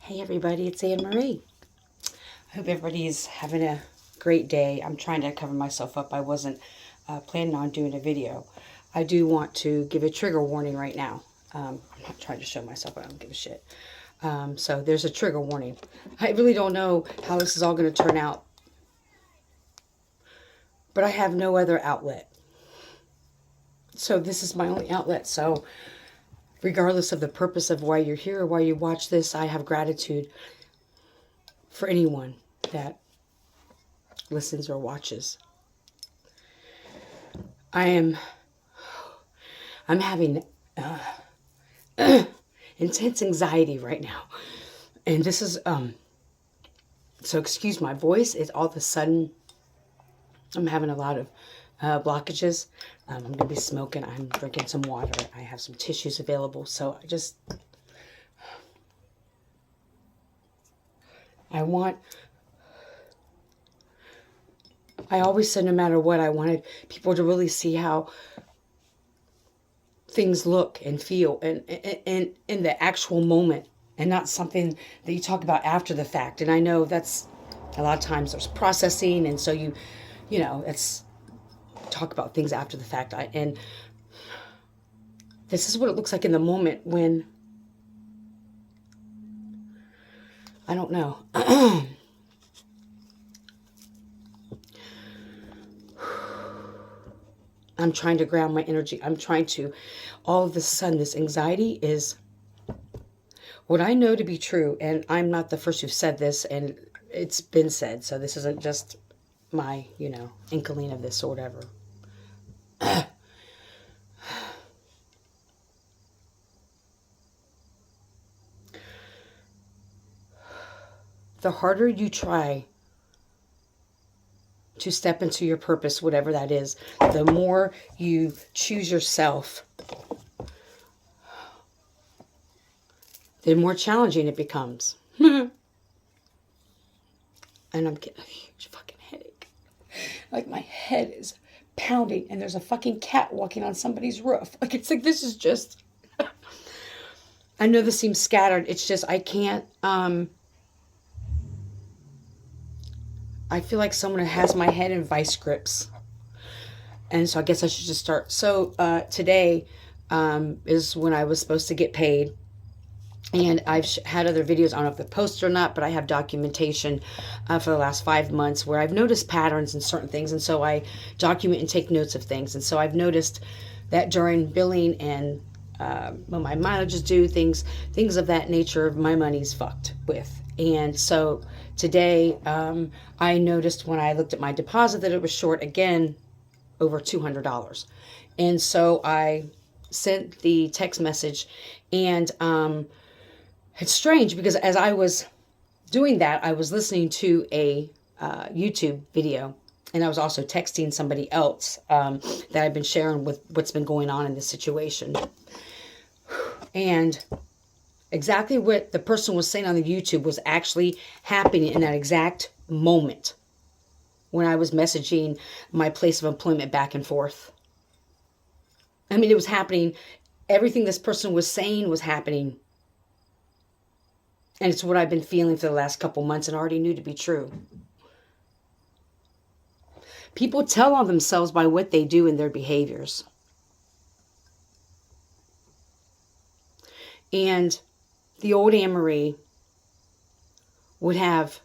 Hey everybody, it's Anne Marie. I hope everybody's having a great day. I'm trying to cover myself up. I wasn't planning on doing a video. I do want to give a trigger warning right now. I'm not trying to show myself, I don't give a shit. So there's a trigger warning. I really don't know how this is all going to turn out, but I have no other outlet. So this is my only outlet. So regardless of the purpose of why you're here or why you watch this, I have gratitude for anyone that listens or watches. I'm having intense anxiety right now. And this is, so excuse my voice. It's all of a sudden, I'm having a lot of blockages. I'm going to be smoking. I'm drinking some water. I have some tissues available. So I always said no matter what, I wanted people to really see how things look and feel and in the actual moment, and not something that you talk about after the fact. And I know that's a lot of times there's processing, and so you know, it's talk about things after the fact. And this is what it looks like in the moment when, I don't know. I'm trying to ground my energy. I'm trying to, all of a sudden, this anxiety is what I know to be true. And I'm not the first who said this, and it's been said. So this isn't just my, inkling of this or whatever. The harder you try to step into your purpose, whatever that is, the more you choose yourself, the more challenging it becomes. And I'm getting a huge fucking headache. Like my head is pounding and there's a fucking cat walking on somebody's roof. Like, it's like, this is just, I know this seems scattered. It's just, I can't, I feel like someone has my head in vice grips. And so I guess I should just start. So today is when I was supposed to get paid. And I've had other videos, I don't know if they're posted or not, but I have documentation for the last 5 months where I've noticed patterns in certain things. And so I document and take notes of things. And so I've noticed that during billing and when my mileage is due, things of that nature, my money's fucked with. And so today I noticed when I looked at my deposit that it was short again over $200. And so I sent the text message, and it's strange because as I was doing that, I was listening to a YouTube video, and I was also texting somebody else that I've been sharing with what's been going on in this situation. And exactly what the person was saying on the YouTube was actually happening in that exact moment when I was messaging my place of employment back and forth. I mean, it was happening. Everything this person was saying was happening. And it's what I've been feeling for the last couple months and already knew to be true. People tell on themselves by what they do and their behaviors. And the old Anne Marie would have,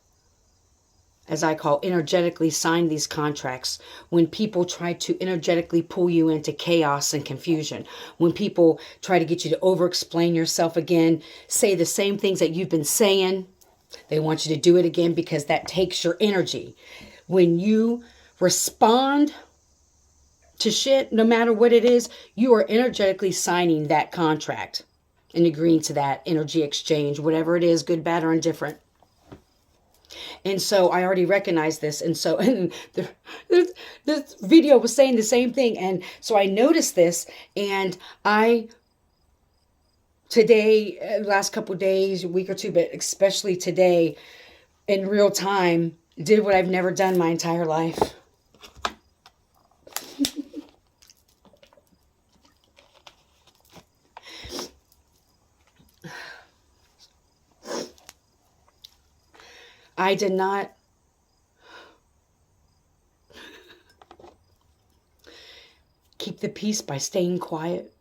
as I call, energetically sign these contracts when people try to energetically pull you into chaos and confusion. When people try to get you to over-explain yourself again, say the same things that you've been saying. They want you to do it again because that takes your energy. When you respond to shit, no matter what it is, you are energetically signing that contract and agreeing to that energy exchange, whatever it is, good, bad, or indifferent. And so I already recognized this. And so this video was saying the same thing. And so I noticed this, and today, last couple of days, a week or two, but especially today, in real time, did what I've never done my entire life. I did not keep the peace by staying quiet.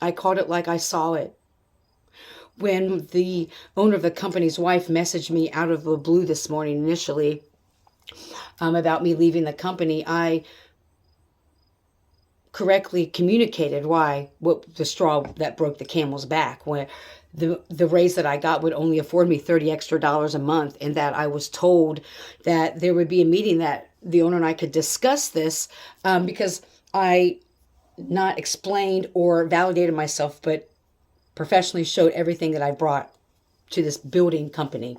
I called it like I saw it. When the owner of the company's wife messaged me out of the blue this morning initially about me leaving the company, I correctly communicated what the straw that broke the camel's back, when the raise that I got would only afford me $30 extra a month, and that I was told that there would be a meeting that the owner and I could discuss this, because I not explained or validated myself, but professionally showed everything that I brought to this building company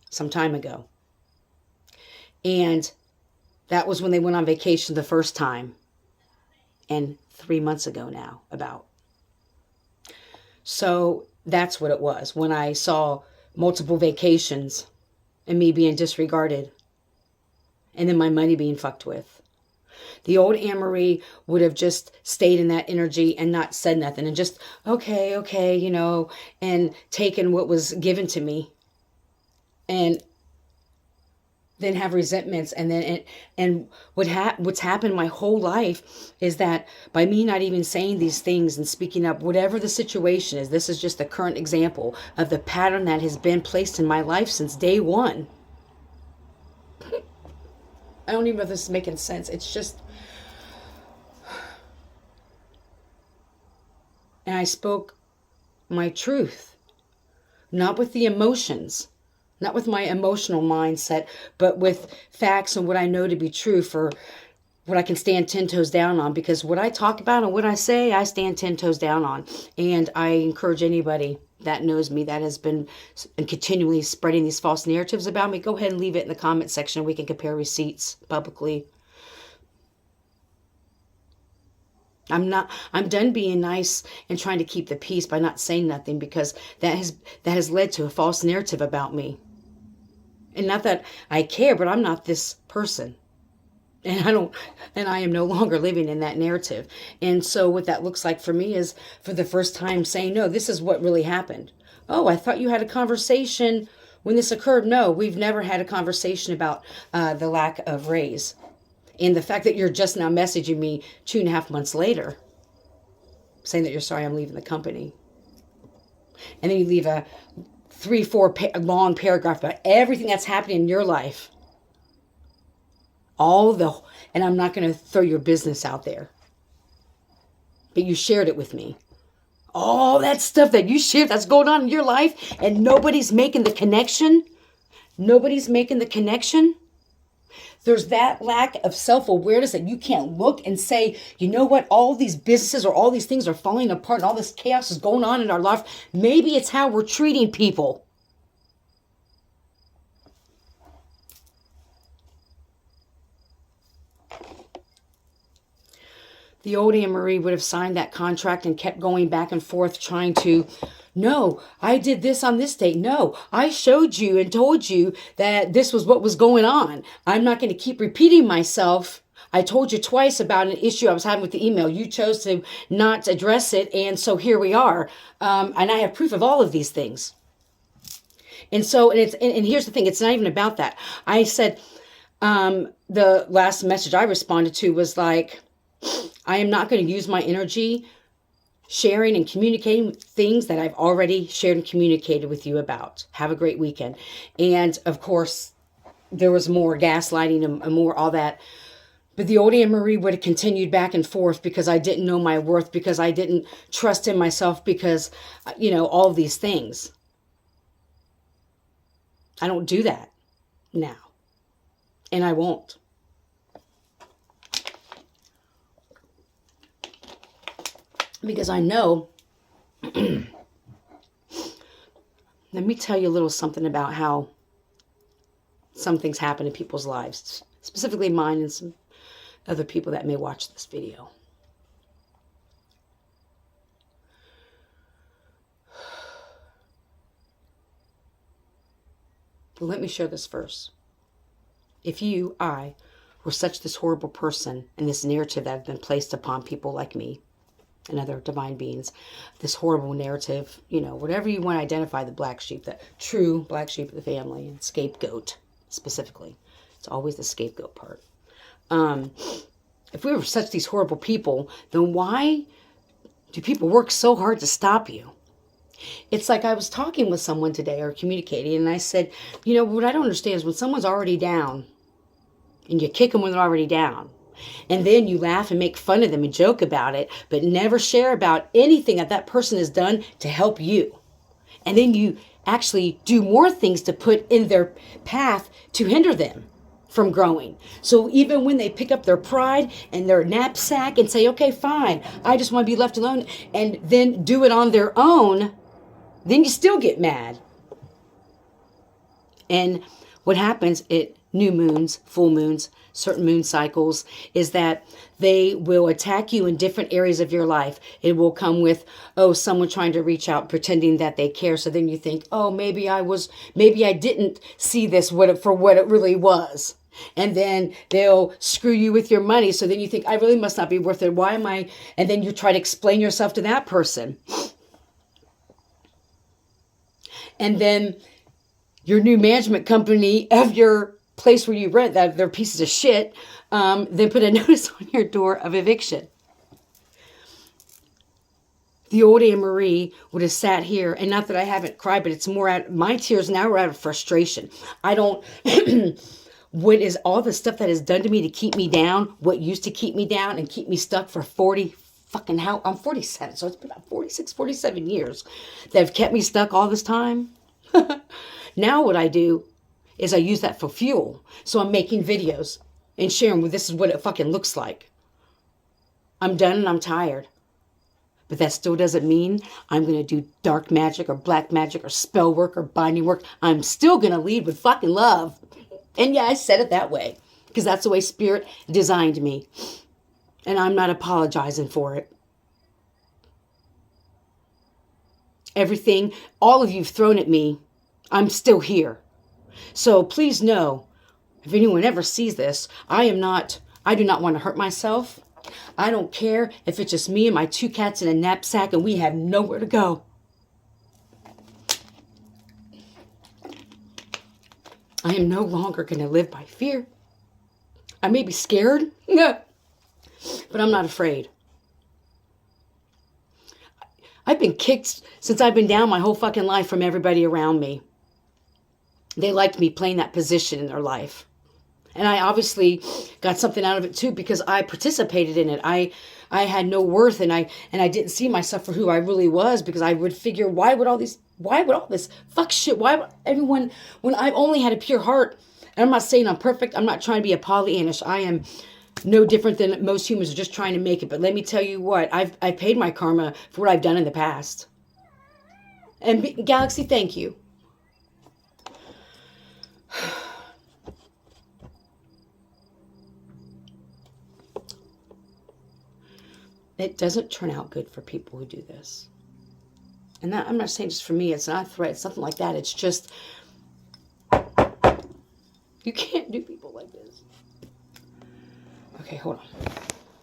some time ago. And that was when they went on vacation the first time, and 3 months ago now, about. So that's what it was when I saw multiple vacations and me being disregarded, and then my money being fucked with. The old Anne-Marie would have just stayed in that energy and not said nothing, and just, okay, and taken what was given to me, and then have resentments. And what's happened my whole life is that by me not even saying these things and speaking up, whatever the situation is, this is just a current example of the pattern that has been placed in my life since day one. I don't even know if this is making sense. It's just, and I spoke my truth, not with the emotions, not with my emotional mindset, but with facts and what I know to be true, for what I can stand 10 toes down on. Because what I talk about and what I say, I stand 10 toes down on. And I encourage anybody that knows me, that has been and continually spreading these false narratives about me, go ahead and leave it in the comment section. We can compare receipts publicly. I'm done being nice and trying to keep the peace by not saying nothing, because that has led to a false narrative about me. And not that I care, but I'm not this person. And I am no longer living in that narrative. And so what that looks like for me is, for the first time, saying, no, this is what really happened. Oh, I thought you had a conversation when this occurred. No, we've never had a conversation about the lack of raise. And the fact that you're just now messaging me 2.5 months later, saying that you're sorry I'm leaving the company. And then you leave a 3-4 long paragraph about everything that's happening in your life. And I'm not going to throw your business out there, but you shared it with me. All that stuff that you shared that's going on in your life, and nobody's making the connection. Nobody's making the connection. There's that lack of self-awareness that you can't look and say, you know what, all these businesses or all these things are falling apart and all this chaos is going on in our life. Maybe it's how we're treating people. The old Anne-Marie would have signed that contract and kept going back and forth trying to, no, I did this on this date. No, I showed you and told you that this was what was going on. I'm not going to keep repeating myself. I told you twice about an issue I was having with the email. You chose to not address it, and so here we are. And I have proof of all of these things. And so, and here's the thing, it's not even about that. I said, the last message I responded to was like, I am not going to use my energy sharing and communicating things that I've already shared and communicated with you about. Have a great weekend. And of course, there was more gaslighting and more all that. But the old Anne-Marie would have continued back and forth because I didn't know my worth, because I didn't trust in myself, because, all of these things. I don't do that now. And I won't. Because I know, let me tell you a little something about how some things happen in people's lives, specifically mine and some other people that may watch this video. But let me share this first. If I were such this horrible person, and this narrative that has been placed upon people like me, and other divine beings, this horrible narrative, whatever you want to identify the black sheep, the true black sheep of the family, and scapegoat specifically. It's always the scapegoat part. If we were such these horrible people, then why do people work so hard to stop you? It's like I was talking with someone today or communicating, and I said, what I don't understand is when someone's already down and you kick them when they're already down, and then you laugh and make fun of them and joke about it, but never share about anything that person has done to help you. And then you actually do more things to put in their path to hinder them from growing. So even when they pick up their pride and their knapsack and say, okay, fine, I just want to be left alone, and then do it on their own, then you still get mad. And what happens at new moons, full moons, certain moon cycles, is that they will attack you in different areas of your life. It will come with, someone trying to reach out, pretending that they care. So then you think, maybe I didn't see this for what it really was. And then they'll screw you with your money. So then you think, I really must not be worth it. Why am I? And then you try to explain yourself to that person. And then your new management company of your place where you rent, that they're pieces of shit, then put a notice on your door of eviction. The old Anne Marie would have sat here, and not that I haven't cried, but it's more my tears now are out of frustration. I don't, what is all the stuff that is done to me to keep me down, what used to keep me down and keep me stuck for 40 fucking I'm 47, so it's been about 46, 47 years that have kept me stuck all this time. Now what I do is I use that for fuel. So I'm making videos and sharing, this is what it fucking looks like. I'm done and I'm tired. But that still doesn't mean I'm going to do dark magic or black magic or spell work or binding work. I'm still going to lead with fucking love. And yeah, I said it that way because that's the way Spirit designed me. And I'm not apologizing for it. Everything, all of you've thrown at me, I'm still here. So please know, if anyone ever sees this, I do not want to hurt myself. I don't care if it's just me and my 2 cats in a knapsack and we have nowhere to go. I am no longer going to live by fear. I may be scared, but I'm not afraid. I've been kicked since I've been down my whole fucking life from everybody around me. They liked me playing that position in their life. And I obviously got something out of it too because I participated in it. I had no worth and I didn't see myself for who I really was because I would figure, why would all this fuck shit, why would everyone, when I've only had a pure heart, and I'm not saying I'm perfect, I'm not trying to be a Pollyannish, I am no different than most humans are just trying to make it. But let me tell you what, I've paid my karma for what I've done in the past. And Galaxy, thank you. It doesn't turn out good for people who do this. And that, I'm not saying just for me, it's not a threat, it's something like that. It's just, you can't do people like this. Okay, hold on.